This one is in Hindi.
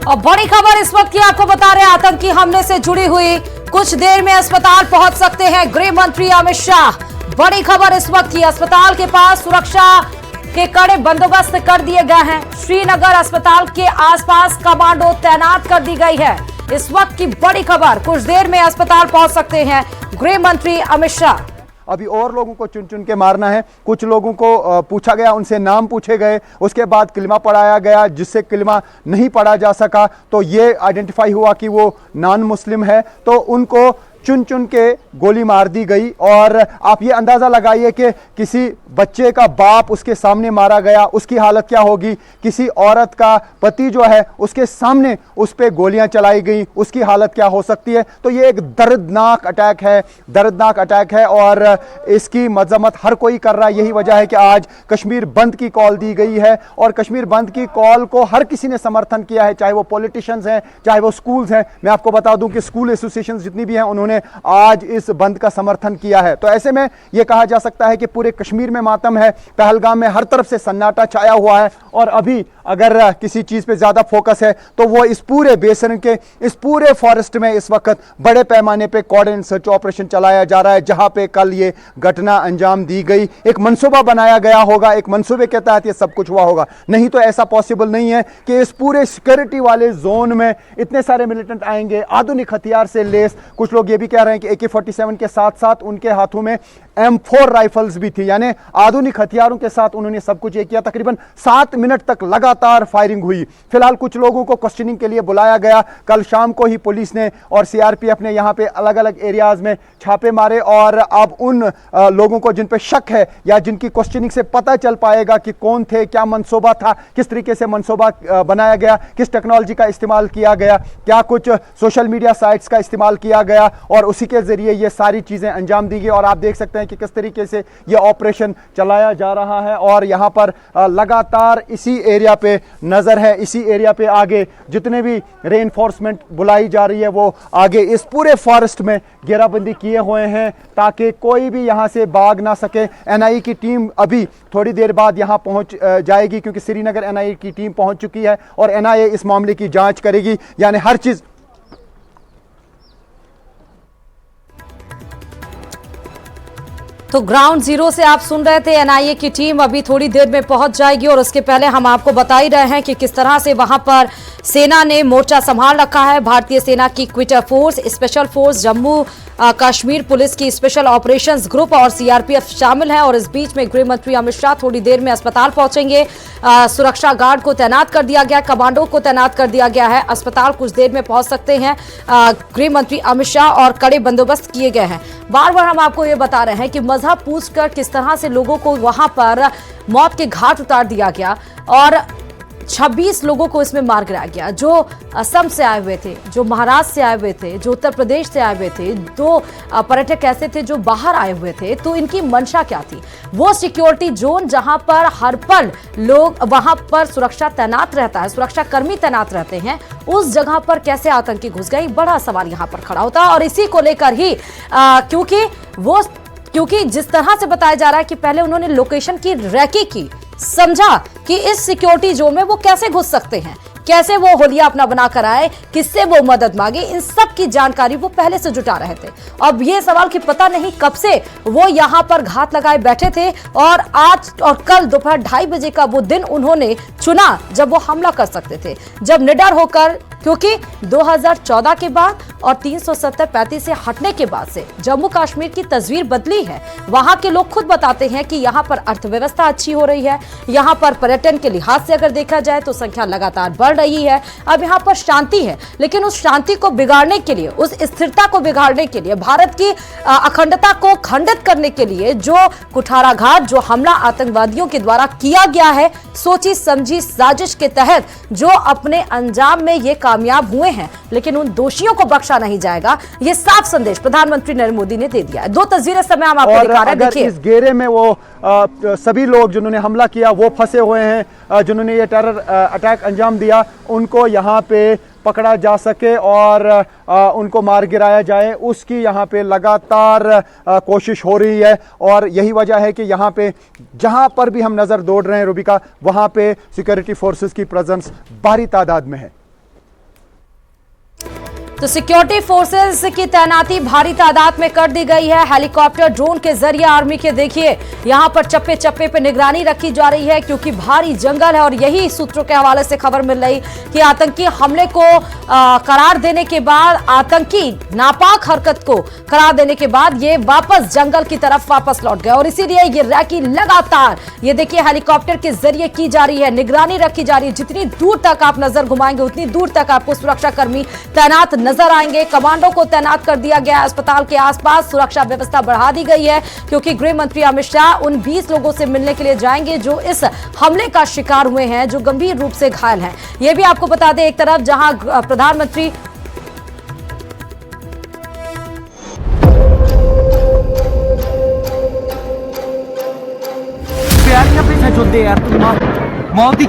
और बड़ी खबर इस वक्त की आपको बता रहे हैं, आतंकी हमले से जुड़ी हुई। कुछ देर में अस्पताल पहुंच सकते हैं गृह मंत्री अमित शाह। बड़ी खबर इस वक्त की, अस्पताल के पास सुरक्षा के कड़े बंदोबस्त कर दिए गए हैं। श्रीनगर अस्पताल के आसपास कमांडो तैनात कर दी गई है। इस वक्त की बड़ी खबर, कुछ देर में अस्पताल पहुंच सकते हैं गृह मंत्री अमित शाह। अभी और लोगों को चुन चुन के मारना है। कुछ लोगों को पूछा गया, उनसे नाम पूछे गए, उसके बाद कलिमा पढ़ाया गया। जिससे कलिमा नहीं पढ़ा जा सका तो ये आइडेंटिफाई हुआ कि वो नॉन मुस्लिम है, तो उनको चुन चुन के गोली मार दी गई। और आप ये अंदाज़ा लगाइए कि किसी बच्चे का बाप उसके सामने मारा गया, उसकी हालत क्या होगी। किसी औरत का पति जो है उसके सामने उस पर गोलियां चलाई गई, उसकी हालत क्या हो सकती है। तो ये एक दर्दनाक अटैक है, दर्दनाक अटैक है और इसकी मजम्मत हर कोई कर रहा है। यही वजह है कि आज कश्मीर बंद की कॉल दी गई है और कश्मीर बंद की कॉल को हर किसी ने समर्थन किया है, चाहे वो पॉलिटिशियंस हैं, चाहे वो स्कूल्स हैं। मैं आपको बता दूं कि स्कूल एसोसिएशन जितनी भी हैं उन्होंने आज इस बंद का समर्थन किया है। तो ऐसे में यह कहा जा सकता है कि पूरे कश्मीर में मातम है। पहलगाम में हर तरफ से सन्नाटा छाया हुआ है और अभी अगर किसी चीज पे ज्यादा फोकस है तो वो इस पूरे बेसन के, इस पूरे फॉरेस्ट में इस वक्त बड़े पैमाने पे कॉर्डिनेट सर्च ऑपरेशन चलाया जा रहा है, जहां पे कल ये घटना अंजाम दी गई। एक मंसूबा बनाया गया होगा, एक मंसूबे के तहत ये सब कुछ हुआ होगा, नहीं तो ऐसा पॉसिबल नहीं है कि इस पूरे सिक्योरिटी वाले जोन में इतने सारे मिलिटेंट आएंगे आधुनिक हथियार से लेस। कुछ लोग ये भी कह रहे हैं कि AK-47 के साथ साथ उनके हाथों में M4 राइफल्स भी थी, यानी आधुनिक हथियारों के साथ उन्होंने सब कुछ किया। तकरीबन 7 मिनट तक लगातार फायरिंग हुई। फिलहाल कुछ लोगों को क्वेश्चनिंग के लिए बुलाया गया। कल शाम को ही पुलिस ने और CRPF ने यहां पे अलग अलग एरियाज में छापे मारे और अब उन लोगों को जिन पे शक है या जिनकी क्वेश्चनिंग से पता चल पाएगा कि कौन थे, क्या मंसूबा था, किस तरीके से मंसूबा बनाया गया, किस टेक्नोलॉजी का इस्तेमाल किया गया, क्या कुछ सोशल मीडिया साइट्स का इस्तेमाल किया गया और उसी के जरिए ये सारी चीजें अंजाम दी गई। और आप देख सकते हैं कि किस तरीके से ये ऑपरेशन चलाया जा रहा है और यहां पर लगातार इसी एरिया पे नजर है। इसी एरिया पे आगे जितने भी रेनफोर्समेंट बुलाई जा रही है वो आगे इस पूरे फॉरेस्ट में घेराबंदी किए हुए हैं ताकि कोई भी यहां से भाग ना सके। NIA की टीम अभी थोड़ी देर बाद यहां पहुंच जाएगी क्योंकि श्रीनगर NIA की टीम पहुंच चुकी है और NIA इस मामले की जांच करेगी, यानी हर चीज। तो ग्राउंड जीरो से आप सुन रहे थे, NIA की टीम अभी थोड़ी देर में पहुंच जाएगी और उसके पहले हम आपको बता ही रहे हैं कि किस तरह से वहां पर सेना ने मोर्चा संभाल रखा है। भारतीय सेना की Quetta force, special force, Jammu Kashmir police की स्पेशल ऑपरेशंस ग्रुप और CRPF शामिल है। और इस बीच में गृह मंत्री अमित शाह थोड़ी देर में अस्पताल पहुंचेंगे। सुरक्षा गार्ड को तैनात कर दिया गया, कमांडो को तैनात कर दिया गया है। अस्पताल कुछ देर में पहुंच सकते हैं गृह मंत्री अमित शाह और कड़े बंदोबस्त किए गए हैं। बार बार हम आपको ये बता रहे हैं कि मजहब पूछकर किस तरह से लोगों को वहां पर मौत के घाट उतार दिया गया और 26 लोगों को इसमें मार गिराया गया, जो असम से आए हुए थे, जो महाराष्ट्र से आए हुए थे, जो उत्तर प्रदेश से आए हुए थे। 2 पर्यटक ऐसे थे जो बाहर आए हुए थे। तो इनकी मंशा क्या थी? वो सिक्योरिटी जोन जहां पर हर पल लोग वहां पर सुरक्षा तैनात रहता है, सुरक्षा कर्मी तैनात रहते हैं, उस जगह पर कैसे आतंकी घुस गए, बड़ा सवाल यहां पर खड़ा होता है। और इसी को लेकर ही क्योंकि जिस तरह से बताया जा रहा है कि पहले उन्होंने लोकेशन की रैकी की, समझा कि इस सिक्योरिटी जोन में वो कैसे घुस सकते हैं, कैसे वो होलिया अपना बनाकर आए, किससे वो मदद मांगे, इन सब की जानकारी वो पहले से जुटा रहे थे। अब ये सवाल कि पता नहीं कब से वो यहां पर घात लगाए बैठे थे और आज और कल दोपहर 2:30 बजे का वो दिन उन्होंने चुना जब वो हमला कर सकते थे, जब निडर होकर, क्योंकि 2014 के बाद और 370-35 से हटने के बाद से जम्मू कश्मीर की तस्वीर बदली है। वहां के लोग खुद बताते हैं कि यहां पर अर्थव्यवस्था अच्छी हो रही है, यहां पर पर्यटन के लिहाज से अगर देखा जाए तो संख्या लगातार बढ़ रही है। अब यहां पर शांति है, लेकिन उस शांति को बिगाड़ने के लिए, उस स्थिरता को बिगाड़ने के लिए, भारत की अखंडता को खंडित करने के लिए जो कुठाराघात, जो हमला आतंकवादियों के द्वारा किया गया है, सोची समझी साजिश के तहत जो अपने अंजाम में ये कामयाब हुए हैं, लेकिन उन दोषियों को बख्शा नहीं जाएगा। ये साफ संदेश प्रधानमंत्री नरेंद्र मोदी ने दे दिया है। 2 तस्वीरें समय हम आपको दिखा रहे हैं, देखिए। इस घेरे में वो सभी लोग जिन्होंने हमला किया वो फंसे हुए हैं, जिन्होंने ये टेरर अटैक अंजाम दिया, उनको यहाँ पे पकड़ा जा सके और उनको मार गिराया जाए, उसकी यहाँ पे लगातार कोशिश हो रही है। और यही वजह है कि यहाँ पे जहाँ पर भी हम नज़र दौड़ रहे हैं रूबिका, वहाँ पे सिक्योरिटी फोर्सेस की प्रेजेंस भारी तादाद में है। तो सिक्योरिटी फोर्सेस की तैनाती भारी तादाद में कर दी गई है। हेलीकॉप्टर ड्रोन के जरिए आर्मी के देखिए यहां पर चप्पे चप्पे पे निगरानी रखी जा रही है, क्योंकि भारी जंगल है। और यही सूत्रों के हवाले से खबर मिल रही कि आतंकी हमले को करार देने के बाद, आतंकी नापाक हरकत को करार देने के बाद ये वापस जंगल की तरफ वापस लौट गए। और इसीलिए ये रैकी लगातार ये देखिए हेलीकॉप्टर के जरिए की जा रही है, निगरानी रखी जा रही है। जितनी दूर तक आप नजर घुमाएंगे उतनी दूर तक आपको सुरक्षा कर्मी तैनात नजर आएंगे। कमांडो को तैनात कर दिया गया है। अस्पताल के आसपास सुरक्षा व्यवस्था बढ़ा दी गई है, क्योंकि गृह मंत्री अमित शाह उन 20 लोगों से मिलने के लिए जाएंगे जो इस हमले का शिकार हुए हैं, जो गंभीर रूप से घायल हैं। यह भी आपको बता दें, एक तरफ जहां प्रधानमंत्री प्यार का पैसा चलते यार तुम मौत ही